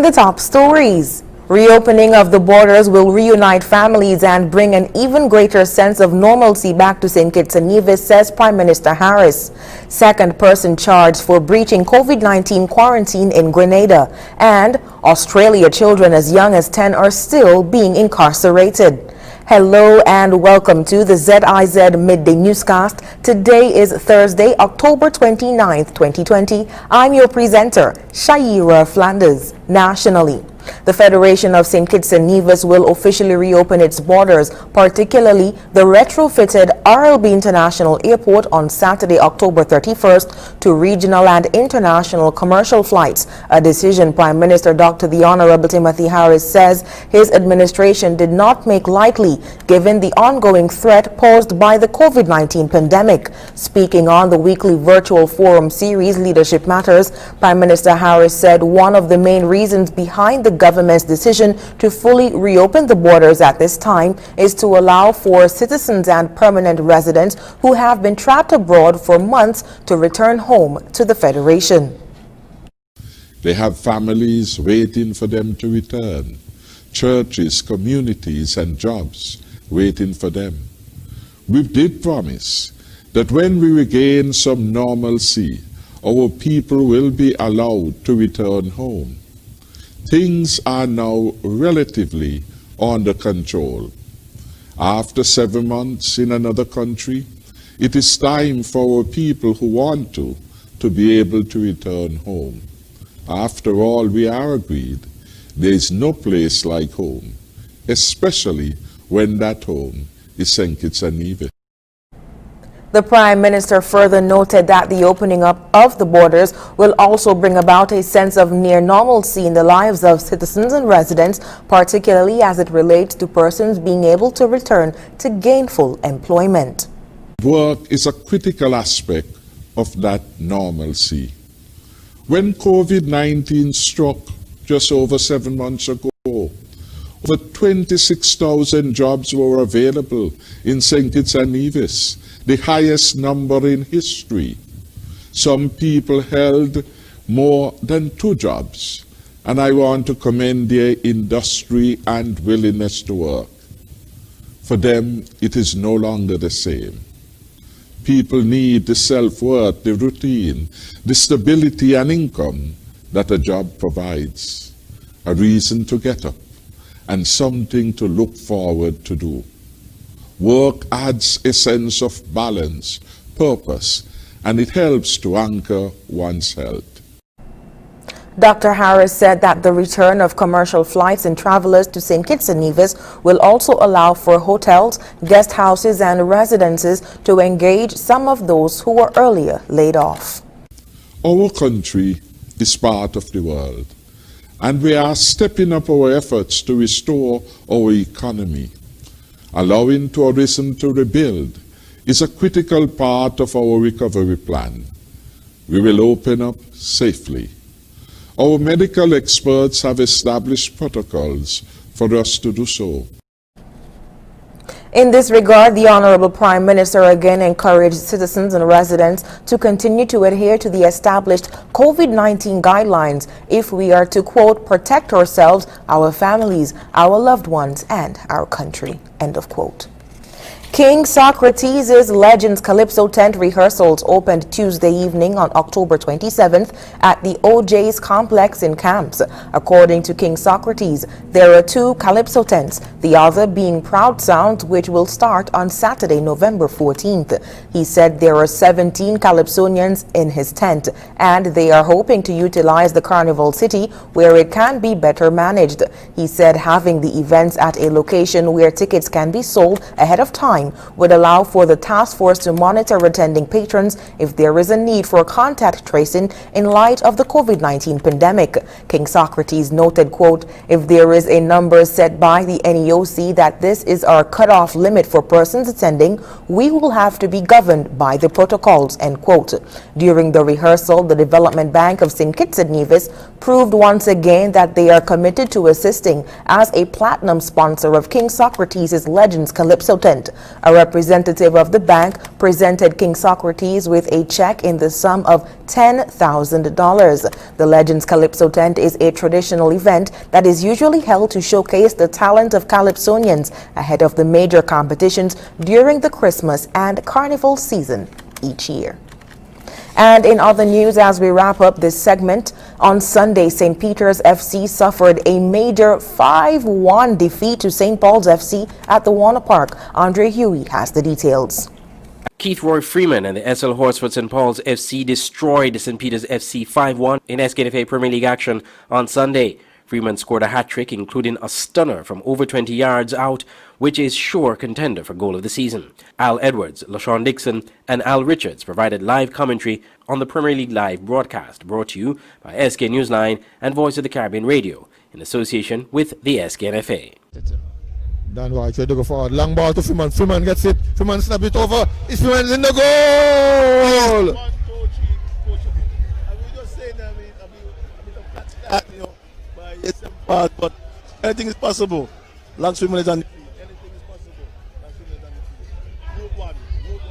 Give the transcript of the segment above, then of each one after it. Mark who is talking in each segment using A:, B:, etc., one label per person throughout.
A: In the top stories, reopening of the borders will reunite families and bring an even greater sense of normalcy back to St. Kitts and Nevis, says Prime Minister Harris. Second person charged for breaching COVID-19 quarantine in Grenada. And Australia children as young as 10 are still being incarcerated. Hello and welcome to the ZIZ Midday Newscast. Today is Thursday, October 29th, 2020. I'm your presenter, Shaira Flanders. Nationally, the Federation of St. Kitts and Nevis will officially reopen its borders, particularly the retrofitted RLB International Airport on Saturday, October 31st to regional and international commercial flights, a decision Prime Minister Dr. The Honorable Timothy Harris says his administration did not make lightly given the ongoing threat posed by the COVID-19 pandemic. Speaking on the weekly virtual forum series Leadership Matters, Prime Minister Harris said one of the main reasons behind the government's decision to fully reopen the borders at this time is to allow for citizens and permanent residents who have been trapped abroad for months to return home to the Federation.
B: They have families waiting for them to return, churches, communities, and jobs waiting for them. We did promise that when we regain some normalcy, our people will be allowed to return home. Things are now relatively under control. After 7 months in another country, it is time for our people who want to be able to return home. After all, we are agreed, there is no place like home, especially when that home is St. Kitts and Nevis.
A: The Prime Minister further noted that the opening up of the borders will also bring about a sense of near normalcy in the lives of citizens and residents, particularly as it relates to persons being able to return to gainful employment.
B: Work is a critical aspect of that normalcy. When COVID-19 struck just over 7 months ago, over 26,000 jobs were available in St. Kitts and Nevis, the highest number in history. Some people held more than 2 jobs, and I want to commend their industry and willingness to work. For them, it is no longer the same. People need the self-worth, the routine, the stability and income that a job provides, a reason to get up, and something to look forward to do. Work adds a sense of balance, purpose, and it helps to anchor one's health.
A: Dr. Harris said that the return of commercial flights and travelers to St. Kitts and Nevis will also allow for hotels, guest houses, and residences to engage some of those who were earlier laid off.
B: Our country is part of the world, and we are stepping up our efforts to restore our economy. Allowing tourism to rebuild is a critical part of our recovery plan. We will open up safely. Our medical experts have established protocols for us to do so.
A: In this regard, the Honorable Prime Minister again encouraged citizens and residents to continue to adhere to the established COVID-19 guidelines if we are to, quote, protect ourselves, our families, our loved ones, and our country, end of quote. King Socrates' Legends Calypso tent rehearsals opened Tuesday evening on October 27th at the OJ's complex in Camps. According to King Socrates, there are 2 Calypso tents, the other being Proud Sounds, which will start on Saturday, November 14th. He said there are 17 Calypsonians in his tent, and they are hoping to utilize the Carnival City where it can be better managed. He said having the events at a location where tickets can be sold ahead of time would allow for the task force to monitor attending patrons if there is a need for contact tracing in light of the COVID-19 pandemic. King Socrates noted, quote, if there is a number set by the NEOC that this is our cutoff limit for persons attending, we will have to be governed by the protocols, end quote. During the rehearsal, the Development Bank of St. Kitts and Nevis proved once again that they are committed to assisting as a platinum sponsor of King Socrates' Legends Calypso tent. A representative of the bank presented King Socrates with a check in the sum of $10,000. The Legends Calypso tent is a traditional event that is usually held to showcase the talent of Calypsonians ahead of the major competitions during the Christmas and Carnival season each year. And in other news, as we wrap up this segment, on Sunday, St. Peter's FC suffered a major 5-1 defeat to St. Paul's FC at the Warner Park. Andre Huey has the details.
C: Keith Roy Freeman and the SL Horsford St. Paul's FC destroyed St. Peter's FC 5-1 in SKNFA Premier League action on Sunday. Freeman scored a hat-trick, including a stunner from over 20 yards out, which is sure contender for goal of the season. Al Edwards, LaShawn Dixon, and Al Richards provided live commentary on the Premier League Live broadcast, brought to you by SK Newsline and Voice of the Caribbean Radio, in association with the SKNFA.
D: Dan White tried to go forward. Long ball to Freeman. Freeman gets it. Freeman snap it over. It's Freeman in the goal!
E: But anything is possible. Long Freeman is on the field. Anything is possible. Long Freeman is on the field. Move one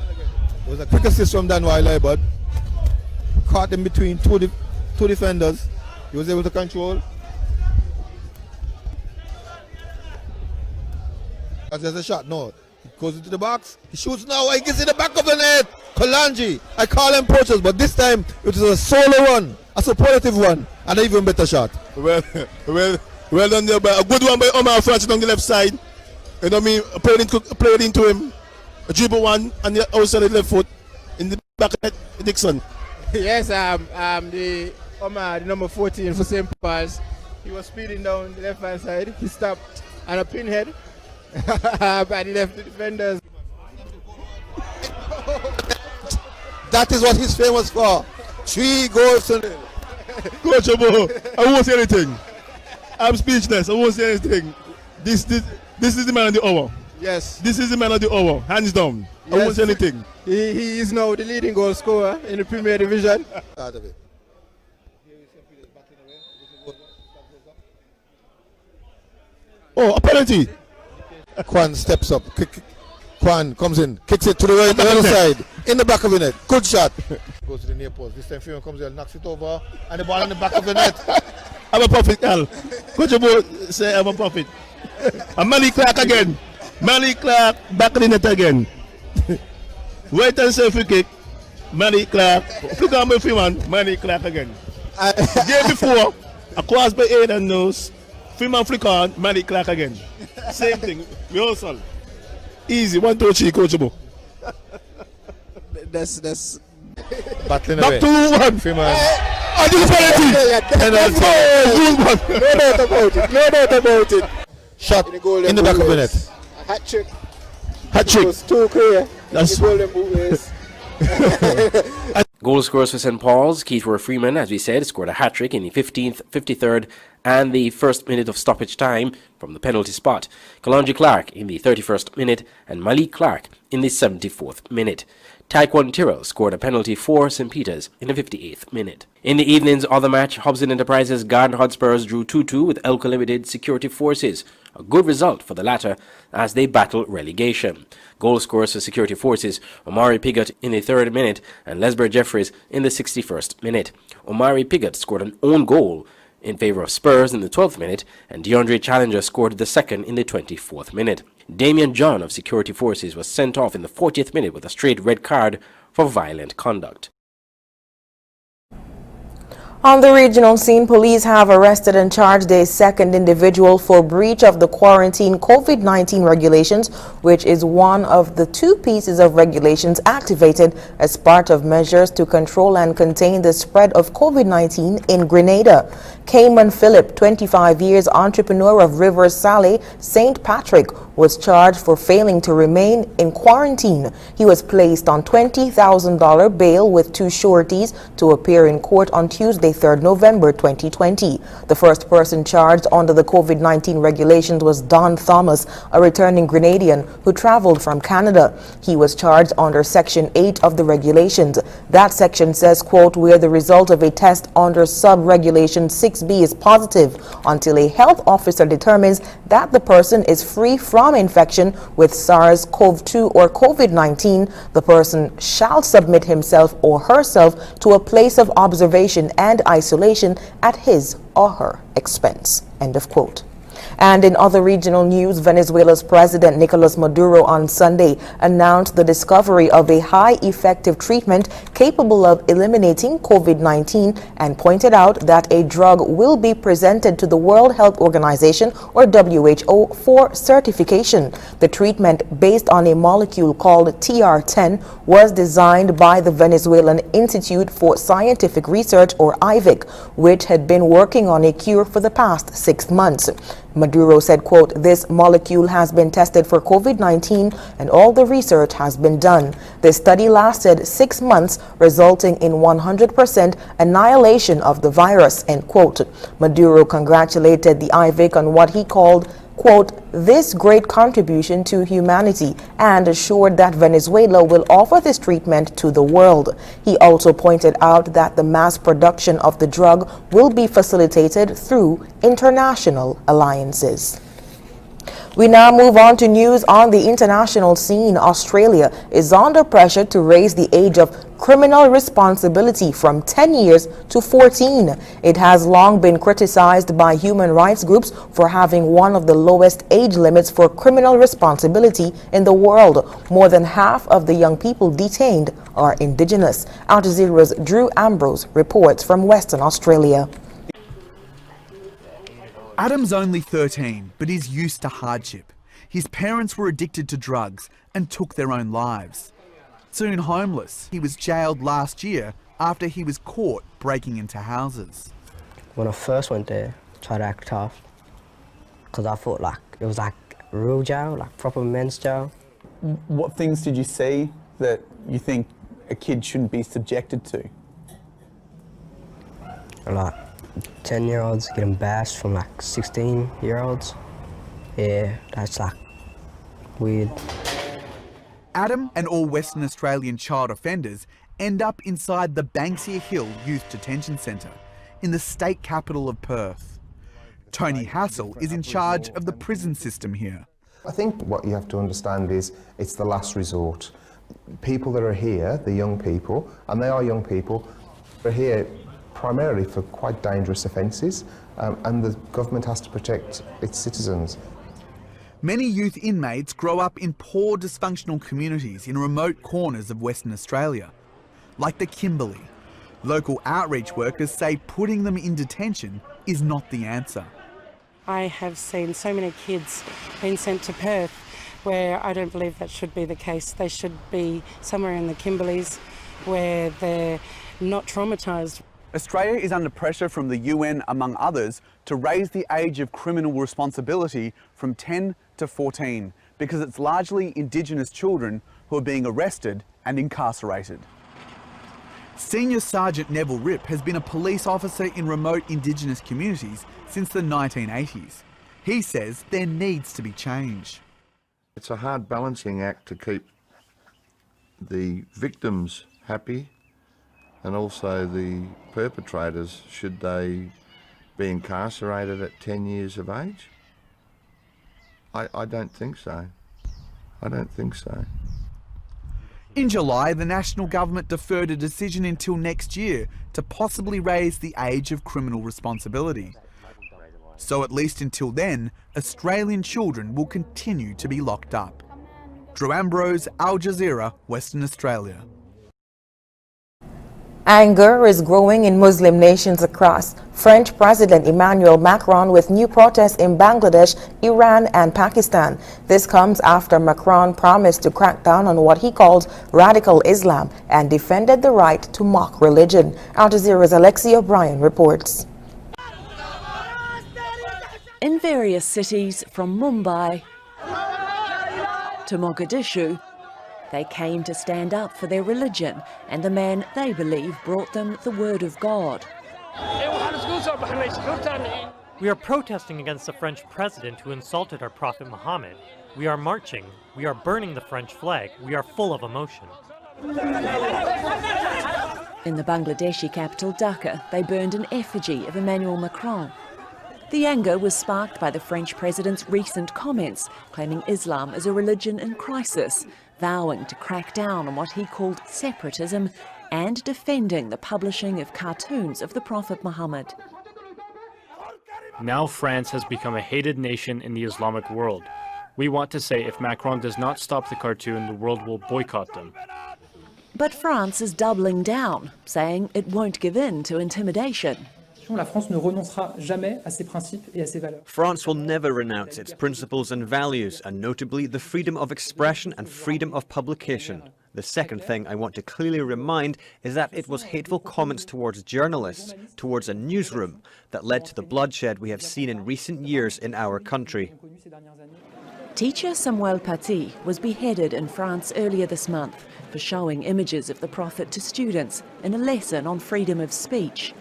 E: again.
D: It was a quick assist from Dan Wiley, but caught in between two defenders. He was able to control. There's a shot. No. He goes into the box. He shoots now. He gets in the back of the net. Kalanji. I call them poachers, but this time it was a solo run, a superlative one, and an even better shot.
E: Well done there. A good one by Omar Francis on the left side. You know what I mean? Played into him. A dribble one on the outside of the left foot. In the back of net, Dixon.
F: Yes, the Omar, the number 14 for St. Paul's. He was speeding down the left hand side. He stopped on a pinhead. By the left defenders.
D: That is what he's famous for. 3 goals to nil.
E: Coach Obo, I won't say anything. I'm speechless. I won't say anything. This is the man of the hour.
F: Yes.
E: This is the man of the hour. Hands down.
F: Yes.
E: I won't say anything.
F: He is now the leading goal scorer in the Premier Division.
E: Oh, a penalty.
D: Kwan steps up. Kwan comes in, kicks it to the right, the other side, in the back of the net. Good shot. Goes to the near post. This time Freeman comes there, knocks it over, and the ball in the back of the net.
E: I'm a prophet, Al. Coach Obo say I'm a prophet. And Manny Clark again. Manny Clark back in the net again. Right and selfie kick. Manny Clark. Look at my Freeman. Manny Clark again. Game before, a cross by Aiden nose. Freeman flick on, Manny Clark again. Same thing. We also easy. 1, 2, 3, Coach Obo.
F: That's
D: Battling
E: Back
D: away.
E: to 1.
D: Freeman.
E: Oh, this penalty.
F: no doubt about it. No doubt about it.
D: Shot in the back of the net.
F: A hat trick.
E: Hat trick.
F: It was too clear.
E: That's
F: the golden boot race.
C: Goal scorers for St. Paul's, Keith Roy Freeman, as we said, scored a hat-trick in the 15th, 53rd and the first minute of stoppage time from the penalty spot. Kalonji Clark in the 31st minute and Malik Clark in the 74th minute. Taekwon Tyrrell scored a penalty for St. Peter's in the 58th minute. In the evening's other match, Hobson Enterprises Garden Hotspurs drew 2-2 with Elko Limited Security Forces, a good result for the latter as they battle relegation. Goal scorers for Security Forces, Omari Piggott in the 3rd minute and Lesber Jeffries in the 61st minute. Omari Piggott scored an own goal in favor of Spurs in the 12th minute, and DeAndre Challenger scored the second in the 24th minute. Damian John of Security Forces was sent off in the 40th minute with a straight red card for violent conduct.
A: On the regional scene, police have arrested and charged a second individual for breach of the quarantine COVID-19 regulations, which is one of the 2 pieces of regulations activated as part of measures to control and contain the spread of COVID-19 in Grenada. Cayman Phillip, 25 years, entrepreneur of Rivers Saleh, St. Patrick, was charged for failing to remain in quarantine. He was placed on $20,000 bail with 2 sureties to appear in court on Tuesday, 3rd November 2020. The first person charged under the COVID-19 regulations was Don Thomas, a returning Grenadian who traveled from Canada. He was charged under Section 8 of the regulations. That section says, quote, "where the result of a test under sub-regulation 6 6B is positive until a health officer determines that the person is free from infection with SARS-CoV-2 or COVID-19. The person shall submit himself or herself to a place of observation and isolation at his or her expense. End of quote. And in other regional news, Venezuela's President Nicolas Maduro on Sunday announced the discovery of a high-effective treatment capable of eliminating COVID-19 and pointed out that a drug will be presented to the World Health Organization, or WHO, for certification. The treatment, based on a molecule called TR10, was designed by the Venezuelan Institute for Scientific Research, or IVIC, which had been working on a cure for the past 6 months. Maduro said, quote, "This molecule has been tested for COVID-19 and all the research has been done. This study lasted 6 months, resulting in 100% annihilation of the virus," end quote. Maduro congratulated the IVIC on what he called, quote, "this great contribution to humanity," and assured that Venezuela will offer this treatment to the world. He also pointed out that the mass production of the drug will be facilitated through international alliances. We now move on to news on the international scene. Australia is under pressure to raise the age of criminal responsibility from 10 years to 14. It has long been criticized by human rights groups for having one of the lowest age limits for criminal responsibility in the world. More than half of the young people detained are indigenous. Al Jazeera's Drew Ambrose reports from Western Australia.
G: Adam's only 13, but he's used to hardship. His parents were addicted to drugs and took their own lives. Soon homeless, he was jailed last year after he was caught breaking into houses.
H: When I first went there, I tried to act tough, because I thought it was like real jail, like proper men's jail.
I: What things did you see that you think a kid shouldn't be subjected to?
H: Like 10-year-olds getting bashed from like 16-year-olds. Yeah, that's like weird.
G: Adam and all Western Australian child offenders end up inside the Banksia Hill Youth Detention Centre in the state capital of Perth. Tony Hassel is in charge of the prison system here.
J: I think what you have to understand is it's the last resort. People that are here, the young people, and they are young people, are here primarily for quite dangerous offences, and the government has to protect its citizens.
G: Many youth inmates grow up in poor, dysfunctional communities in remote corners of Western Australia, like the Kimberley. Local outreach workers say putting them in detention is not the answer.
K: I have seen so many kids being sent to Perth where I don't believe that should be the case. They should be somewhere in the Kimberleys where they're not traumatised.
I: Australia is under pressure from the UN, among others, to raise the age of criminal responsibility from 10 to 14 because it's largely Indigenous children who are being arrested and incarcerated.
G: Senior Sergeant Neville Ripp has been a police officer in remote Indigenous communities since the 1980s. He says there needs to be change.
L: It's a hard balancing act to keep the victims happy and also the perpetrators, should they be incarcerated at 10 years of age? I don't think so. I don't think so.
G: In July, the national government deferred a decision until next year to possibly raise the age of criminal responsibility. So at least until then, Australian children will continue to be locked up. Drew Ambrose, Al Jazeera, Western Australia.
A: Anger is growing in Muslim nations across. French President Emmanuel Macron with new protests in Bangladesh, Iran and Pakistan. This comes after Macron promised to crack down on what he called radical Islam and defended the right to mock religion. Al Jazeera's Alexia O'Brien reports.
M: In various cities from Mumbai to Mogadishu, they came to stand up for their religion and the man they believe brought them the word of God.
N: We are protesting against the French president who insulted our Prophet Muhammad. We are marching. We are burning the French flag. We are full of emotion.
M: In the Bangladeshi capital Dhaka, they burned an effigy of Emmanuel Macron. The anger was sparked by the French president's recent comments, claiming Islam is a religion in crisis, vowing to crack down on what he called separatism and defending the publishing of cartoons of the Prophet Muhammad.
O: Now France has become a hated nation in the Islamic world. We want to say if Macron does not stop the cartoon, the world will boycott them.
M: But France is doubling down, saying it won't give in to intimidation.
P: France will never renounce its principles and values, and notably the freedom of expression and freedom of publication. The second thing I want to clearly remind is that it was hateful comments towards journalists, towards a newsroom, that led to the bloodshed we have seen in recent years in our country.
M: Teacher Samuel Paty was beheaded in France earlier this month for showing images of the Prophet to students in a lesson on freedom of speech.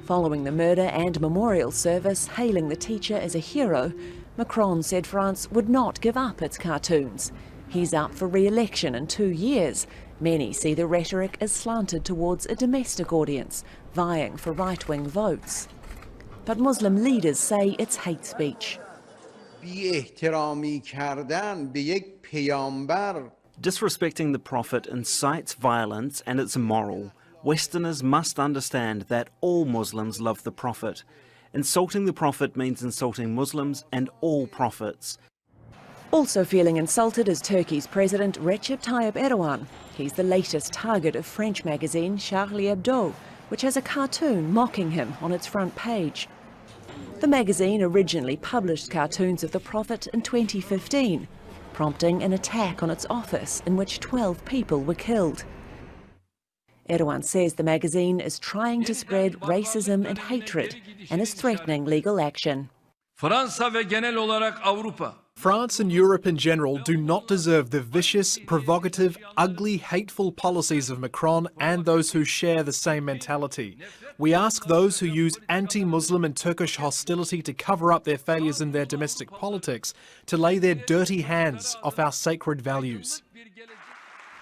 M: Following the murder and memorial service hailing the teacher as a hero, Macron said France would not give up its cartoons. He's up for re-election in 2 years. Many see the rhetoric as slanted towards a domestic audience, vying for right-wing votes. But Muslim leaders say it's hate speech.
P: Disrespecting the Prophet incites violence and it's immoral. Westerners must understand that all Muslims love the Prophet. Insulting the Prophet means insulting Muslims and all prophets.
M: Also feeling insulted is Turkey's President Recep Tayyip Erdogan. He's the latest target of French magazine Charlie Hebdo, which has a cartoon mocking him on its front page. The magazine originally published cartoons of the Prophet in 2015, prompting an attack on its office in which 12 people were killed. Erdogan says the magazine is trying to spread racism and hatred and is threatening legal action.
Q: France
R: and Europe in general do not deserve the vicious, provocative, ugly, hateful policies of Macron and those who share the same mentality. We ask those who use anti-Muslim and Turkish hostility to cover up their failures in their domestic politics to lay their dirty hands off our sacred values.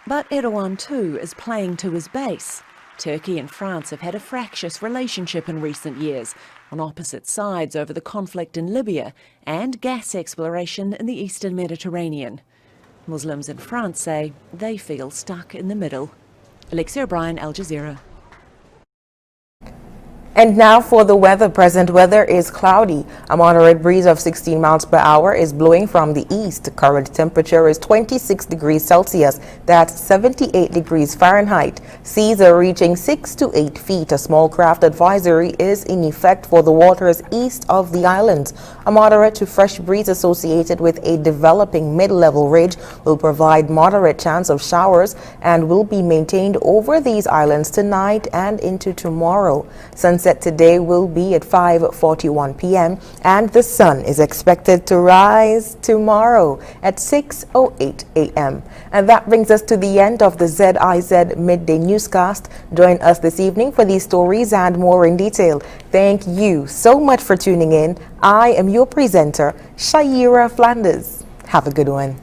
M: But Erdogan too is playing to his base. Turkey and France have had a fractious relationship in recent years, on opposite sides over the conflict in Libya and gas exploration in the eastern Mediterranean. Muslims in France say they feel stuck in the middle. Alexia O'Brien, Al Jazeera.
A: And now for the weather. Present weather is cloudy. A moderate breeze of 16 miles per hour is blowing from the east. Current temperature is 26 degrees Celsius. That's 78 degrees Fahrenheit. Seas are reaching 6 to 8 feet. A small craft advisory is in effect for the waters east of the islands. A moderate to fresh breeze associated with a developing mid-level ridge will provide moderate chance of showers and will be maintained over these islands tonight and into tomorrow. Sunset today will be at 5:41 p.m. and the sun is expected to rise tomorrow at 6:08 a.m. And that brings us to the end of the ZIZ Midday Newscast. Join us this evening for these stories and more in detail. Thank you so much for tuning in. I am your presenter, Shaira Flanders. Have a good one.